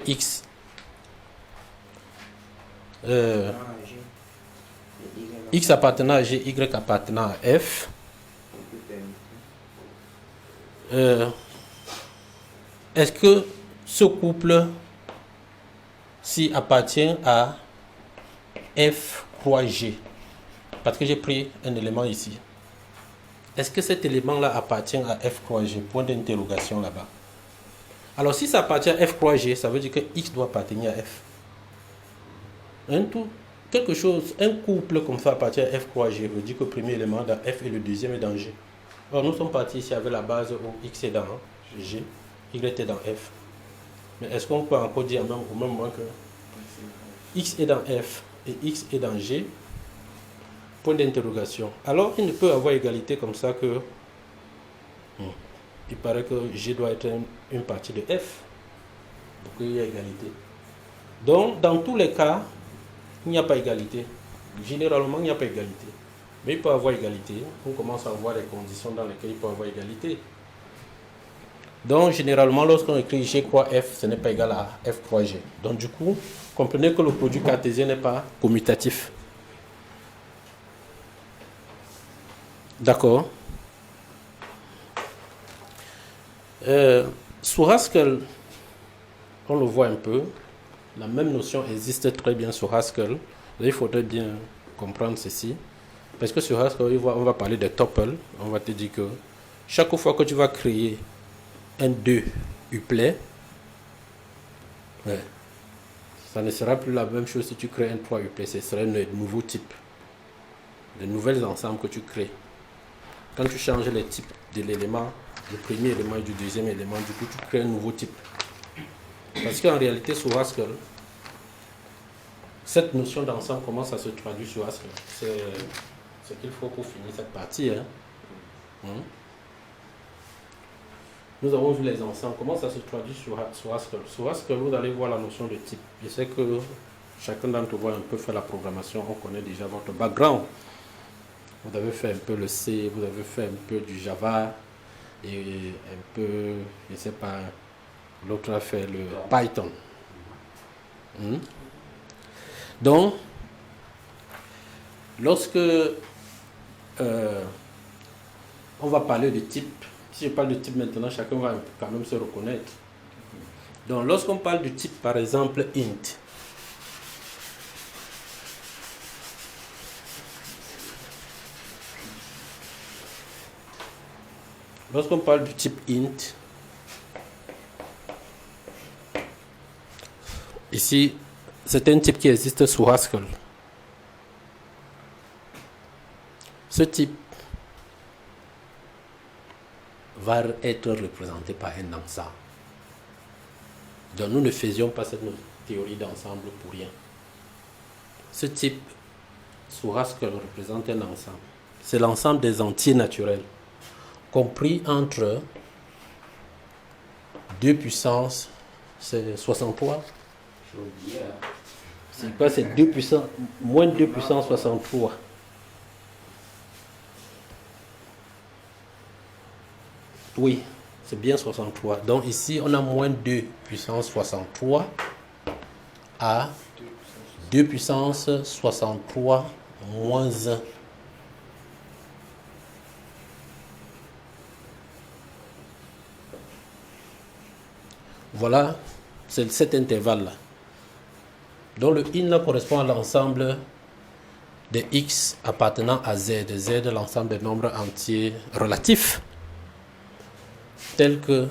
X. X appartenant à G, Y appartenant à F. Est-ce que ce couple-ci appartient à F croix G? Parce que j'ai pris un élément ici. Est-ce que cet élément-là appartient à F croix G? Point d'interrogation là-bas. Alors si ça appartient à F croix G, ça veut dire que X doit appartenir à F. Quelque chose, un couple comme ça appartient à F croix G, veut dire que le premier élément dans F et le deuxième est dans G. Alors nous sommes partis ici avec la base où X est dans G, Y est dans F. Mais est-ce qu'on peut encore dire au même moment que X est dans F et X est dans G? Point d'interrogation. Alors il ne peut avoir égalité comme ça que il paraît que G doit être une partie de F pour qu'il y ait égalité. Donc dans tous les cas, il n'y a pas égalité. Généralement, il n'y a pas égalité. Mais il peut y avoir égalité. On commence à voir les conditions dans lesquelles il peut y avoir égalité. Donc, généralement, lorsqu'on écrit G croix F, ce n'est pas égal à F croix G. Donc, du coup, comprenez que le produit cartésien n'est pas commutatif. D'accord. Sur Haskell, on le voit un peu. La même notion existe très bien sur Haskell. Il faudrait bien comprendre ceci. Parce que sur Haskell, on va parler de tuple. On va te dire que chaque fois que tu vas créer un 2 uplet, ça ne sera plus la même chose si tu crées un 3 uplet. Ce sera un nouveau type. De nouveaux ensembles que tu crées. Quand tu changes les types de l'élément, du premier élément et du deuxième élément, du coup, tu crées un nouveau type. Parce qu'en réalité, sur Haskell, cette notion d'ensemble, comment ça se traduit sur Haskell? C'est ce qu'il faut pour finir cette partie. Nous avons vu les ensembles. Comment ça se traduit sur Haskell? Sur Haskell, vous allez voir la notion de type. Je sais que chacun d'entre vous a un peu fait la programmation. On connaît déjà votre background. Vous avez fait un peu le C, vous avez fait un peu du Java et un peu, je ne sais pas, l'autre a fait le Python. Donc, lorsque on va parler de type, si je parle de type maintenant, chacun va quand même se reconnaître. Donc, lorsqu'on parle du type, par exemple, int, lorsqu'on parle du type int, ici, c'est un type qui existe sous Haskell. Ce type va être représenté par un ensemble. Donc nous ne faisions pas cette théorie d'ensemble pour rien. Ce type sous Haskell représente un ensemble. C'est l'ensemble des entiers naturels, compris entre 2 puissance, c'est 63. C'est quoi? C'est 2 puissance, moins 2 puissance 63. Oui, c'est bien 63. Donc ici, on a moins 2 puissance 63 à 2 puissance 63 moins 1. Voilà, c'est cet intervalle-là. Donc le in là correspond à l'ensemble de x appartenant à z. Z, l'ensemble des nombres entiers relatifs. Tel que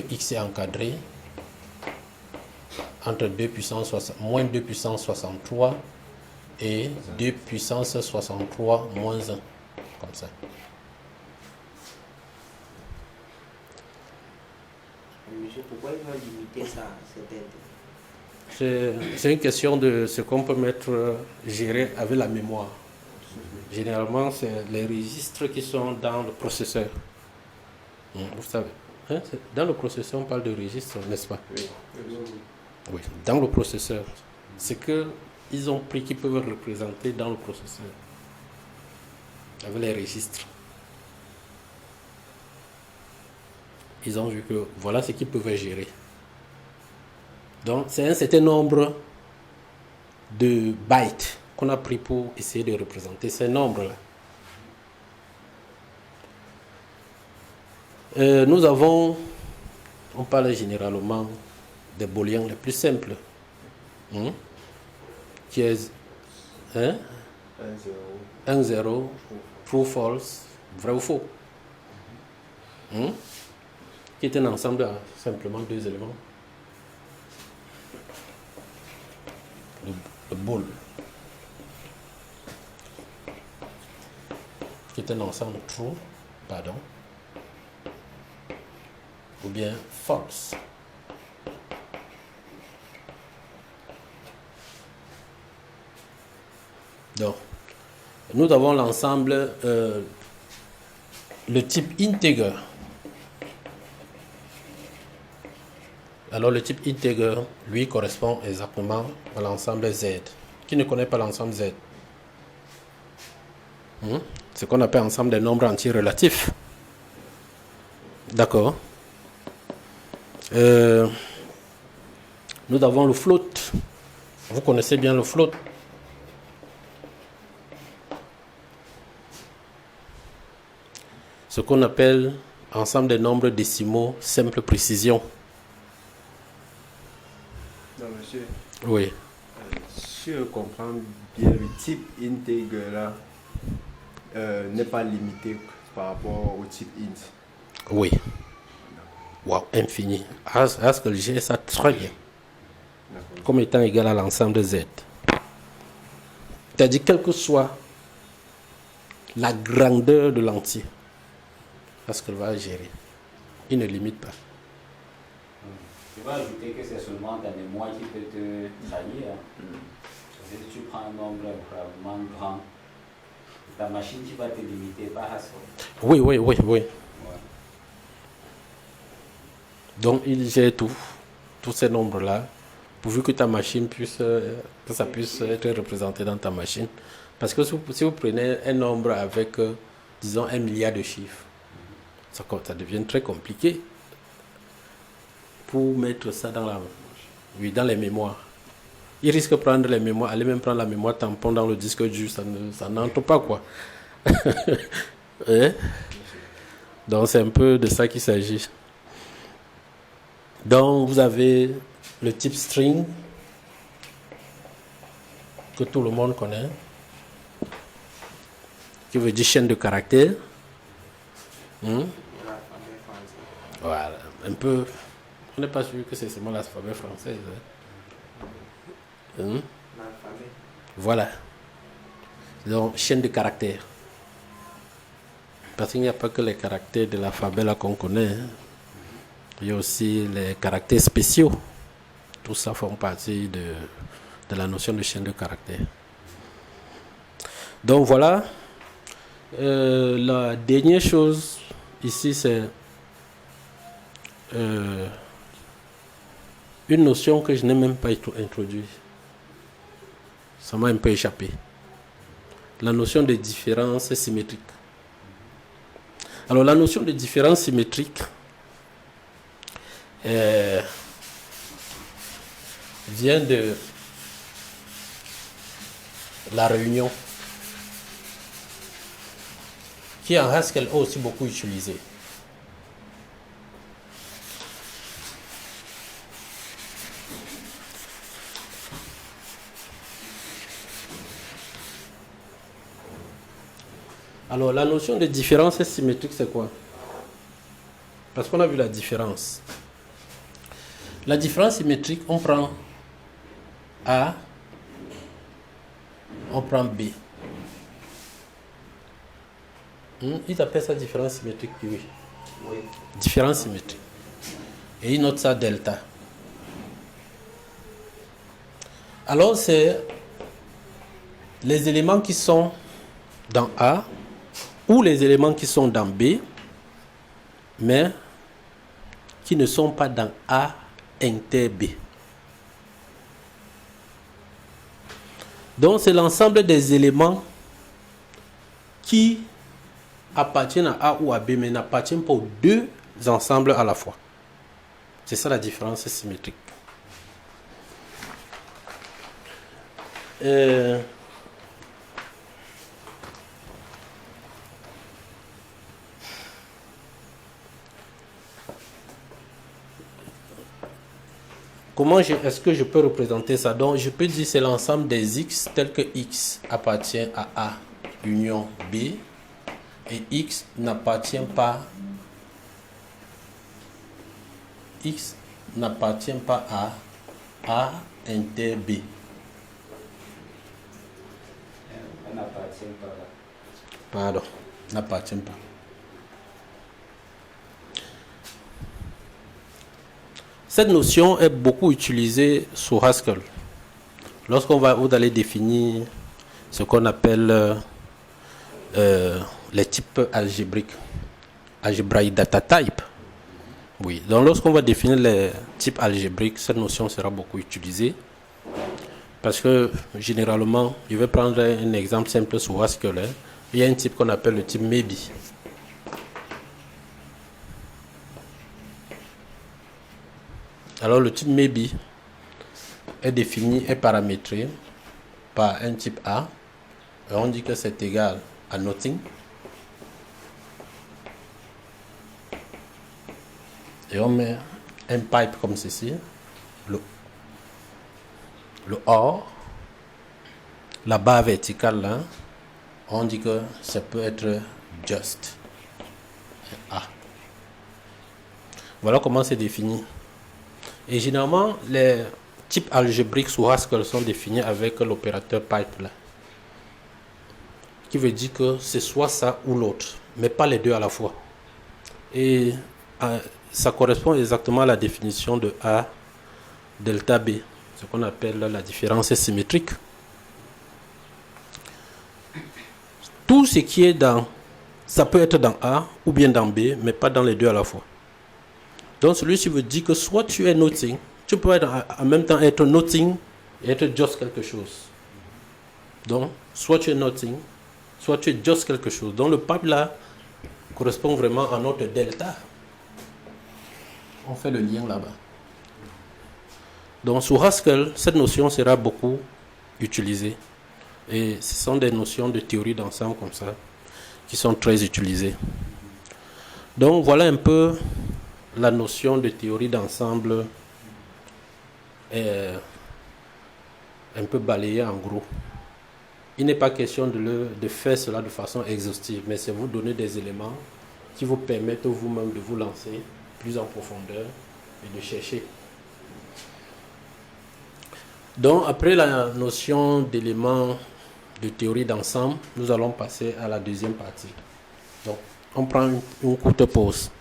x est encadré entre 2 puissance moins 2 puissance 63 et 2 puissance 63 moins 1, comme ça. Monsieur, pourquoi il va limiter ça, cet intervalle? C'est une question de ce qu'on peut mettre géré avec la mémoire. Généralement, c'est les registres qui sont dans le processeur. Vous savez, hein, dans le processeur, on parle de registre, n'est-ce pas? Oui, dans le processeur. C'est qu'ils ont pris, qu'ils peuvent représenter dans le processeur. Avec les registres. Ils ont vu que voilà ce qu'ils pouvaient gérer. Donc, c'est un certain nombre de bytes qu'on a pris pour essayer de représenter ces nombres-là. Nous avons, on parle généralement des booléens les plus simples, qui est 1, 0, true, false, vrai ou faux, qui est un ensemble de simplement 2 éléments. Le bool, qui est un ensemble true, pardon, ou bien false. Donc, nous avons l'ensemble, le type integer. Alors, le type integer, lui, correspond exactement à l'ensemble Z. Qui ne connaît pas l'ensemble Z? Ce qu'on appelle ensemble des nombres entiers relatifs. D'accord. Nous avons le float. Vous connaissez bien le float. Ce qu'on appelle ensemble des nombres décimaux simple précision. Non, monsieur. Oui. Si je comprends bien, le type integer là n'est pas limité par rapport au type int. Oui. Wow, infini. Haskell gère ça très bien. Comme étant égal à l'ensemble de Z. C'est-à-dire, quelle que soit la grandeur de l'entier, Haskell va gérer. Il ne limite pas. Tu vas ajouter que c'est seulement ta mémoire qui peut te trahir. Si tu prends un nombre vraiment grand, ta machine qui va te limiter par Haskell. Oui. Ouais. Donc, il gère tous ces nombres-là, pourvu que ta machine puisse, que ça puisse être représenté dans ta machine. Parce que si vous prenez un nombre avec, disons, 1 milliard de chiffres, ça devient très compliqué pour mettre ça dans les mémoires. Il risque de prendre les mémoires, aller même prendre la mémoire tampon dans le disque dur, ça n'entre pas, quoi. Donc, c'est un peu de ça qu'il s'agit. Donc, vous avez le type string que tout le monde connaît, qui veut dire chaîne de caractères. Voilà, un peu. On n'est pas sûr que c'est seulement l'alphabet français. Voilà. Donc, chaîne de caractères. Parce qu'il n'y a pas que les caractères de l'alphabet là qu'on connaît. Il y a aussi les caractères spéciaux. Tout ça font partie de la notion de chaîne de caractères. Donc voilà. La dernière chose ici, c'est une notion que je n'ai même pas introduite. Ça m'a un peu échappé. La notion de différence symétrique. Alors la notion de différence symétrique vient de la réunion qui en Haskell est aussi beaucoup utilisée. Alors la notion de différence symétrique, c'est quoi? Parce qu'on a vu la différence. La différence symétrique, on prend A, on prend B. Ils appellent ça différence symétrique, oui. Différence symétrique. Et ils notent ça delta. Alors c'est les éléments qui sont dans A ou les éléments qui sont dans B, mais qui ne sont pas dans A inter B. Donc c'est l'ensemble des éléments qui appartiennent à A ou à B, mais n'appartiennent pas aux deux ensembles à la fois. C'est ça la différence symétrique. Est-ce que je peux représenter ça? Donc, je peux dire c'est l'ensemble des X tel que X appartient à A union B et X n'appartient pas à A inter B. Elle n'appartient pas. Pardon, n'appartient pas. Cette notion est beaucoup utilisée sur Haskell. Lorsqu'on va aller définir ce qu'on appelle les types algébriques, algebraic data type. Oui, donc lorsqu'on va définir les types algébriques, cette notion sera beaucoup utilisée. Parce que généralement, je vais prendre un exemple simple sur Haskell. Il y a un type qu'on appelle le type maybe. Alors le type maybe est défini et paramétré par un type A. Et on dit que c'est égal à nothing. Et on met un pipe comme ceci. Le OR. La barre verticale là. On dit que ça peut être just. A. Voilà comment c'est défini. Et généralement, les types algébriques sur Haskell sont définis avec l'opérateur pipe là, qui veut dire que c'est soit ça ou l'autre, mais pas les deux à la fois. Et ça correspond exactement à la définition de A delta B, ce qu'on appelle la différence symétrique. Tout ce qui est dans, ça peut être dans A ou bien dans B, mais pas dans les deux à la fois. Donc celui-ci veut dire que soit tu es nothing, tu peux être en même temps être nothing et être just quelque chose. Donc soit tu es nothing, soit tu es just quelque chose. Donc le pipe là correspond vraiment à notre delta. On fait le lien là-bas. Donc sur Haskell, cette notion sera beaucoup utilisée. Et ce sont des notions de théorie d'ensemble comme ça qui sont très utilisées. Donc voilà un peu la notion de théorie d'ensemble est un peu balayée en gros. Il n'est pas question de faire cela de façon exhaustive, mais c'est vous donner des éléments qui vous permettent vous-même de vous lancer plus en profondeur et de chercher. Donc après la notion d'éléments de théorie d'ensemble, nous allons passer à la deuxième partie. Donc on prend une courte pause.